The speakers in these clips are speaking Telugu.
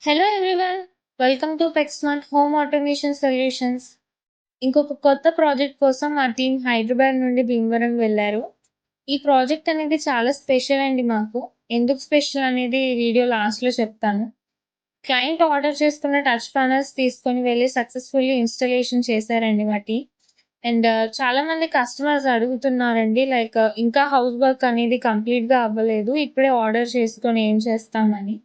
Hello everyone. Welcome to Pexsmart home automation solutions. ఇంకొక కొత్త ప్రాజెక్ట్ కోసం మా టీం హైదరాబాద్ నుండి భీమవరం వెళ్ళారు. ఈ ప్రాజెక్ట్ అనేది చాలా స్పెషల్ అండి మాకు. ఎందుకు స్పెషల్ అనేది ఈ వీడియో లాస్ట్‌లో చెప్తాను. క్లయింట్ ఆర్డర్ చేసుకున్న టచ్ ప్యానెల్స్ తీసుకొని వెళ్లి సక్సెస్‌ఫుల్లీ ఇన్‌స్టాలేషన్ చేశారండి మా టీమ్. అండ్ చాలామంది కస్టమర్స్ అడుగుతున్నారండి ఇంకా హౌస్ వర్క్ అనేది కంప్లీట్‌గా అవ్వలేదు. ఇప్పుడే ఆర్డర్ చేసుకొని ఏం చేస్తామని.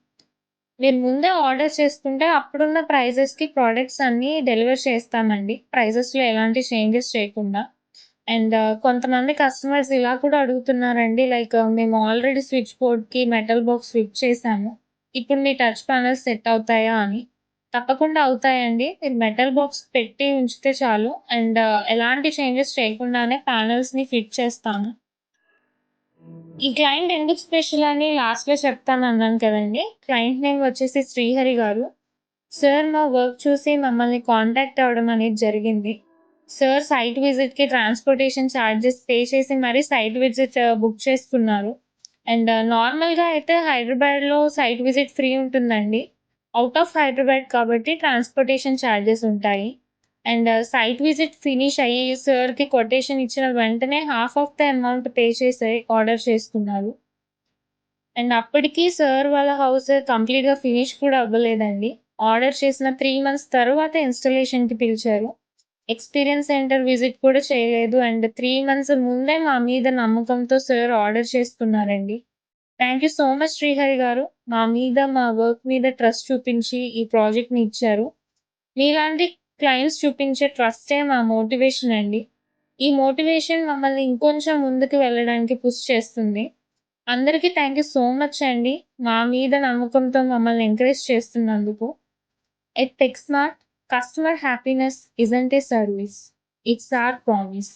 మీరు ముందే ఆర్డర్ చేసుకుంటే అప్పుడున్న ప్రైజెస్‌కి ప్రొడక్ట్స్ అన్నీ డెలివర్ చేస్తామండి. ప్రైజెస్‌లో ఎలాంటి చేంజెస్ చేయకుండా. అండ్ కొంతమంది కస్టమర్స్ ఇలా కూడా అడుగుతున్నారండి. మేము ఆల్రెడీ స్విచ్ బోర్డ్‌కి మెటల్ బాక్స్ ఫిట్ చేశాము. ఇప్పుడు మీ టచ్ పానెల్స్ సెట్ అవుతాయా అని. తప్పకుండా అవుతాయండి. మీరు మెటల్ బాక్స్ పెట్టి ఉంచితే చాలు. అండ్ ఎలాంటి చేంజెస్ చేయకుండానే పానెల్స్‌ని ఫిట్ చేస్తాము. ఈ క్లయింట్ ఎందుకు స్పెషల్ అని లాస్ట్‌లో చెప్తానన్నాను కదండీ! క్లయింట్ నేమ్ వచ్చేసి శ్రీహరి గారు. సార్ మా వర్క్ చూసి మమ్మల్ని కాంటాక్ట్ అవ్వడం అనేది జరిగింది. సార్ సైట్ విజిట్‌కి ట్రాన్స్‌పోర్టేషన్ చార్జెస్ పే చేసి మరీ సైట్ విజిట్ బుక్ చేసుకున్నారు. అండ్ నార్మల్‌గా అయితే హైదరాబాద్‌లో సైట్ విజిట్ ఫ్రీ ఉంటుందండి. ఔట్ ఆఫ్ హైదరాబాద్ కాబట్టి ట్రాన్స్‌పోర్టేషన్ చార్జెస్ ఉంటాయి. అండ్ సైట్ విజిట్ ఫినిష్ అయ్యి సార్‌కి కొటేషన్ ఇచ్చిన వెంటనే half of the amount pay చేసి ఆర్డర్ చేసుకున్నారు. అండ్ అప్పటికి సార్ వాళ్ళ హౌస్ కంప్లీట్‌గా ఫినిష్ కూడా అవ్వలేదండి. ఆర్డర్ చేసిన 3 మంత్స్ తరువాత ఇన్‌స్టాలేషన్‌కి పిలిచారు. ఎక్స్‌పీరియన్స్ సెంటర్ విజిట్ కూడా చేయలేదు. అండ్ 3 మంత్స్ ముందే మా మీద నమ్మకంతో సార్ ఆర్డర్ చేసుకున్నారండి. Thank you so much Srihari గారు. మా మీద, మా వర్క్ మీద ట్రస్ట్ చూపించి ఈ ప్రాజెక్ట్‌ని ఇచ్చారు. మీలాంటి క్లయింట్స్ చూపించే ట్రస్టే మా మోటివేషన్ అండి. ఈ మోటివేషన్ మమ్మల్ని ఇంకొంచెం ముందుకు వెళ్ళడానికి పుష్ చేస్తుంది. అందరికీ థ్యాంక్ యూ సో మచ్ అండి. మా మీద నమ్మకంతో మమ్మల్ని ఎంకరేజ్ చేస్తున్నందుకు. At Texsmart, customer happiness isn't a service. It's our promise.